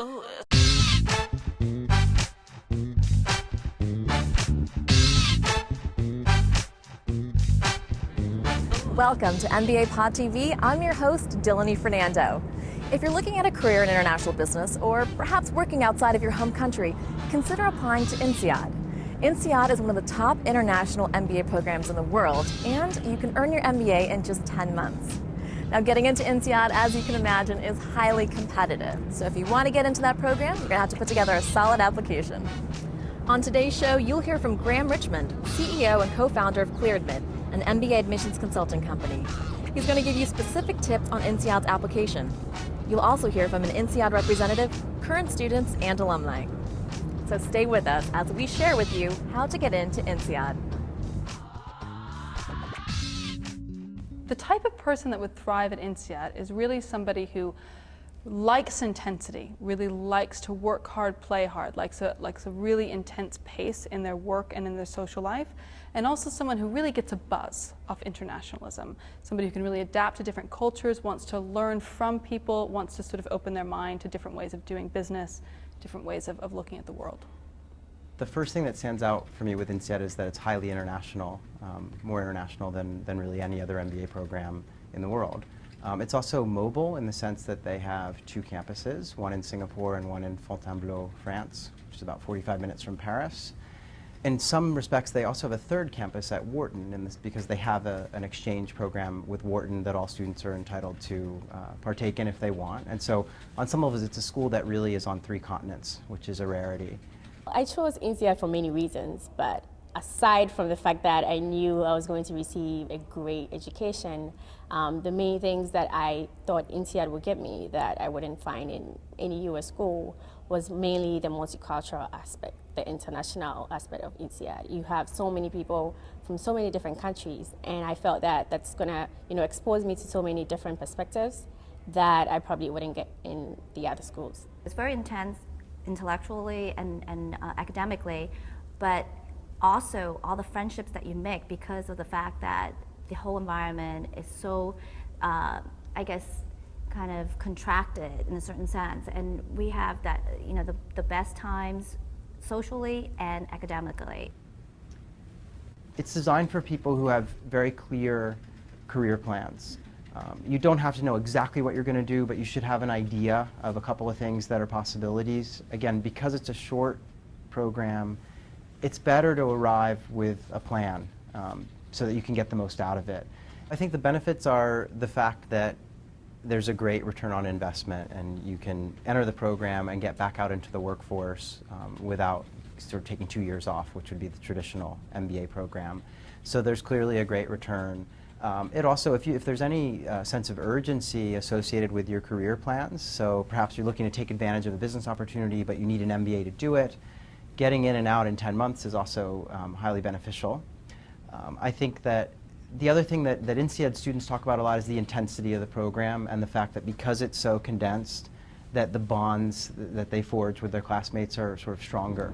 Welcome to MBA PodTV. I'm your host, Dilini Fernando. If you're looking at a career in international business or perhaps working outside of your home country, consider applying to INSEAD. INSEAD is one of the top international MBA programs in the world, and you can earn your MBA in just 10 months. Now, getting into INSEAD, as you can imagine, is highly competitive. So if you want to get into that program, you're going to have to put together a solid application. On today's show, you'll hear from Graham Richmond, CEO and co-founder of ClearAdmit, an MBA admissions consulting company. He's going to give you specific tips on INSEAD's application. You'll also hear from an INSEAD representative, current students, and alumni. So stay with us as we share with you how to get into INSEAD. The type of person that would thrive at INSEAD is really somebody who likes intensity, really likes to work hard, play hard, likes a really intense pace in their work and in their social life, and also someone who really gets a buzz off internationalism, somebody who can really adapt to different cultures, wants to learn from people, wants to sort of open their mind to different ways of doing business, different ways of looking at the world. The first thing that stands out for me with INSEAD is that it's highly international, more international than really any other MBA program in the world. It's also mobile in the sense that they have two campuses, one in Singapore and one in Fontainebleau, France, which is about 45 minutes from Paris. In some respects, they also have a third campus at Wharton, because they have an exchange program with Wharton that all students are entitled to partake in if they want. And so on some levels, it's a school that really is on 3 continents, which is a rarity. I chose INSEAD for many reasons, but aside from the fact that I knew I was going to receive a great education, the main things that I thought INSEAD would give me that I wouldn't find in any U.S. school was mainly the multicultural aspect, the international aspect of INSEAD. You have so many people from so many different countries, and I felt that that's going to, expose me to so many different perspectives that I probably wouldn't get in the other schools. It's very intense intellectually and academically, but also all the friendships that you make because of the fact that the whole environment is so, I guess, kind of contracted in a certain sense. And we have that, the best times socially and academically. It's designed for people who have very clear career plans. You don't have to know exactly what you're going to do, but you should have an idea of a couple of things that are possibilities. Again, because it's a short program, it's better to arrive with a plan so that you can get the most out of it. I think the benefits are the fact that there's a great return on investment, and you can enter the program and get back out into the workforce without sort of taking 2 years off, which would be the traditional MBA program. So there's clearly a great return. It also, if there's any sense of urgency associated with your career plans, so perhaps you're looking to take advantage of a business opportunity, but you need an MBA to do it, getting in and out in 10 months is also highly beneficial. I think that the other thing that INSEAD students talk about a lot is the intensity of the program and the fact that because it's so condensed, that the bonds that they forge with their classmates are sort of stronger.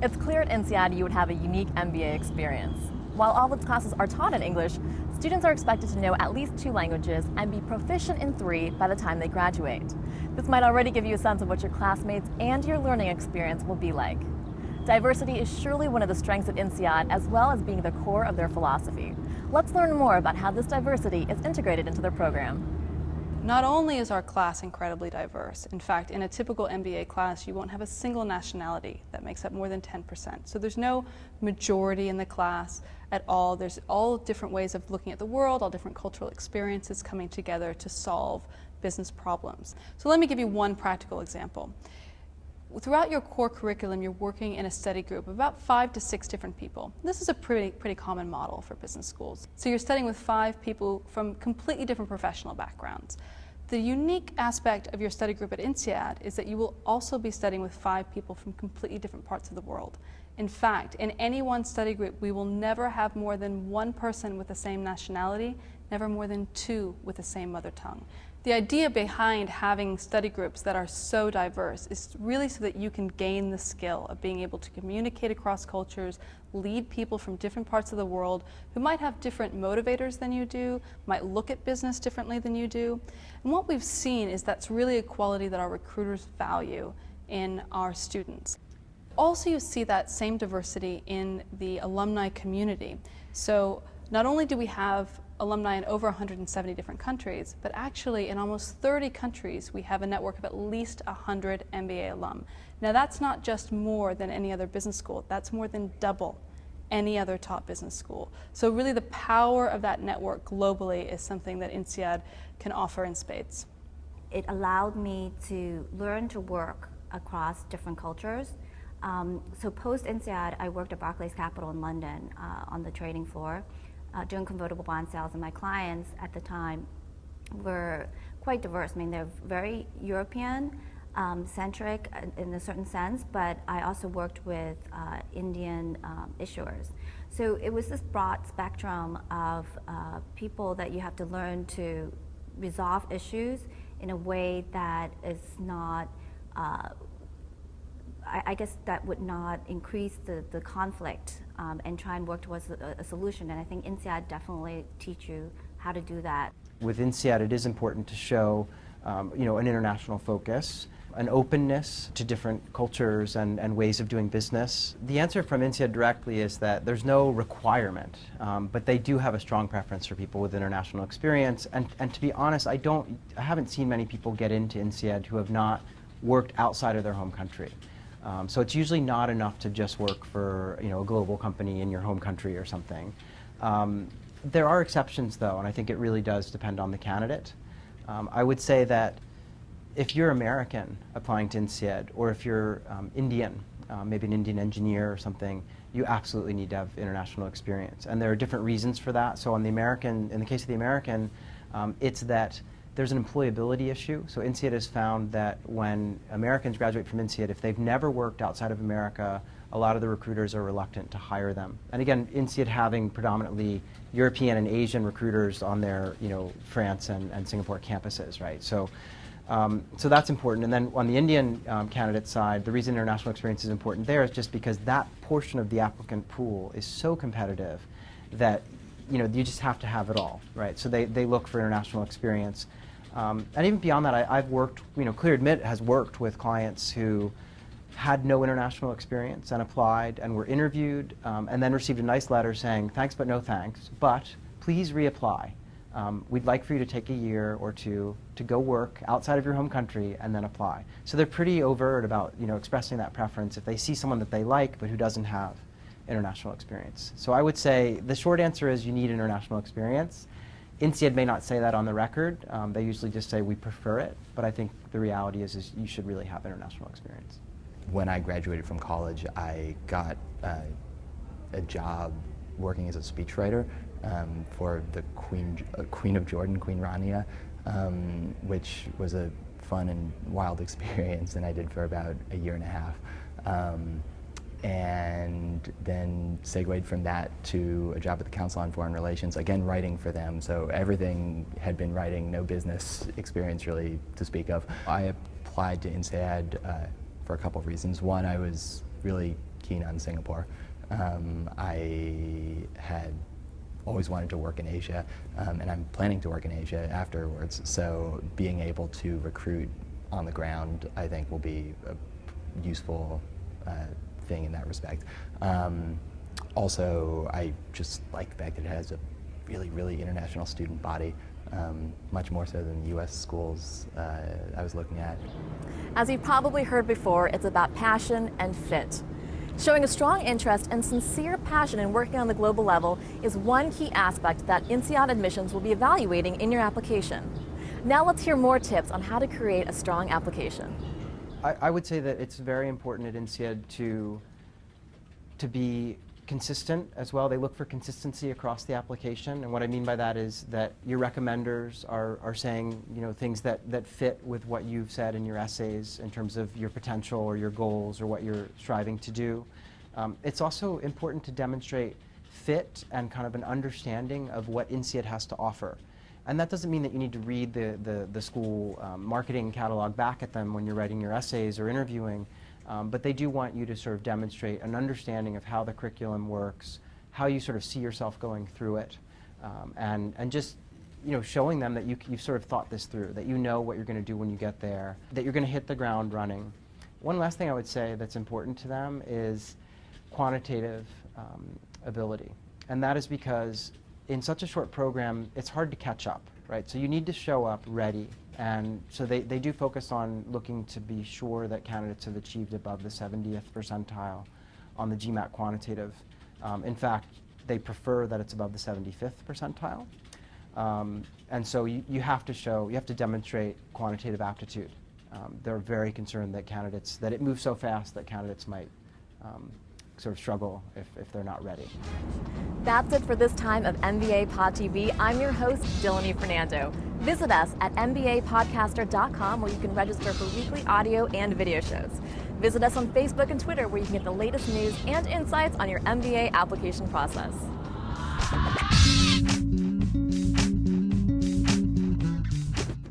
It's clear at INSEAD you would have a unique MBA experience. While all its classes are taught in English, students are expected to know at least 2 languages and be proficient in 3 by the time they graduate. This might already give you a sense of what your classmates and your learning experience will be like. Diversity is surely one of the strengths of INSEAD, as well as being the core of their philosophy. Let's learn more about how this diversity is integrated into their program. Not only is our class incredibly diverse, in fact, in a typical MBA class, you won't have a single nationality that makes up more than 10%. So there's no majority in the class at all. There's all different ways of looking at the world, all different cultural experiences coming together to solve business problems. So let me give you one practical example. Throughout your core curriculum, you're working in a study group of about 5 to 6 different people. This is a pretty common model for business schools. So you're studying with 5 people from completely different professional backgrounds. The unique aspect of your study group at INSEAD is that you will also be studying with 5 people from completely different parts of the world. In fact, in any one study group, we will never have more than 1 person with the same nationality, never more than 2 with the same mother tongue. The idea behind having study groups that are so diverse is really so that you can gain the skill of being able to communicate across cultures, lead people from different parts of the world who might have different motivators than you do, might look at business differently than you do. And what we've seen is that's really a quality that our recruiters value in our students. Also, you see that same diversity in the alumni community. So not only do we have alumni in over 170 different countries, but actually in almost 30 countries we have a network of at least 100 MBA alum. Now that's not just more than any other business school, that's more than double any other top business school. So really the power of that network globally is something that INSEAD can offer in spades. It allowed me to learn to work across different cultures. So post INSEAD, I worked at Barclays Capital in London on the trading floor, doing convertible bond sales, and my clients at the time were quite diverse. I mean, they're very European centric in a certain sense, but I also worked with Indian issuers. So it was this broad spectrum of people that you have to learn to resolve issues in a way that is not I guess that would not increase the conflict and try and work towards a solution. And I think INSEAD definitely teach you how to do that. With INSEAD, it is important to show an international focus, an openness to different cultures and ways of doing business. The answer from INSEAD directly is that there's no requirement, but they do have a strong preference for people with international experience. And to be honest, I haven't seen many people get into INSEAD who have not worked outside of their home country. So it's usually not enough to just work for a global company in your home country or something. There are exceptions though, and I think it really does depend on the candidate. I would say that if you're American applying to INSEAD, or if you're Indian, maybe an Indian engineer or something, you absolutely need to have international experience. And there are different reasons for that. So in the case of the American, it's that there's an employability issue. So INSEAD has found that when Americans graduate from INSEAD, if they've never worked outside of America, a lot of the recruiters are reluctant to hire them. And again, INSEAD having predominantly European and Asian recruiters on their France and Singapore campuses, right? So that's important. And then on the Indian candidate side, the reason international experience is important there is just because that portion of the applicant pool is so competitive that you just have to have it all, right? So they look for international experience. And even beyond that, I've worked, Clear Admit has worked with clients who had no international experience and applied and were interviewed and then received a nice letter saying, thanks but no thanks, but please reapply. We'd like for you to take a year or two to go work outside of your home country and then apply. So they're pretty overt about expressing that preference if they see someone that they like but who doesn't have international experience. So I would say the short answer is you need international experience. INSEAD may not say that on the record. They usually just say we prefer it, but I think the reality is you should really have international experience. When I graduated from college, I got a job working as a speechwriter for the Queen of Jordan, Queen Rania, which was a fun and wild experience, and I did for about a year and a half. And then segued from that to a job at the Council on Foreign Relations, again writing for them, so everything had been writing, no business experience really to speak of. I applied to INSEAD for a couple of reasons. One, I was really keen on Singapore. I had always wanted to work in Asia, and I'm planning to work in Asia afterwards, so being able to recruit on the ground I think will be a useful thing in that respect. Also, I just like the fact that it has a really, really international student body, much more so than the U.S. schools I was looking at. As you've probably heard before, it's about passion and fit. Showing a strong interest and sincere passion in working on the global level is one key aspect that INSEAD admissions will be evaluating in your application. Now let's hear more tips on how to create a strong application. I would say that it's very important at INSEAD to be consistent as well. They look for consistency across the application, and what I mean by that is that your recommenders are saying things that fit with what you've said in your essays in terms of your potential or your goals or what you're striving to do. It's also important to demonstrate fit and kind of an understanding of what INSEAD has to offer. And that doesn't mean that you need to read the school marketing catalog back at them when you're writing your essays or interviewing, but they do want you to sort of demonstrate an understanding of how the curriculum works, how you sort of see yourself going through it, and just showing them that you've sort of thought this through, that you know what you're going to do when you get there, that you're going to hit the ground running. One last thing I would say that's important to them is quantitative ability. And that is because in such a short program, it's hard to catch up, right? So you need to show up ready. And so they do focus on looking to be sure that candidates have achieved above the 70th percentile on the GMAT quantitative. In fact, they prefer that it's above the 75th percentile. And so you have to demonstrate quantitative aptitude. They're very concerned that it moves so fast that candidates might sort of struggle if they're not ready. That's it for this time of MBA PodTV. I'm your host, Dilini Fernando. Visit us at mbapodcaster.com where you can register for weekly audio and video shows. Visit us on Facebook and Twitter where you can get the latest news and insights on your MBA application process.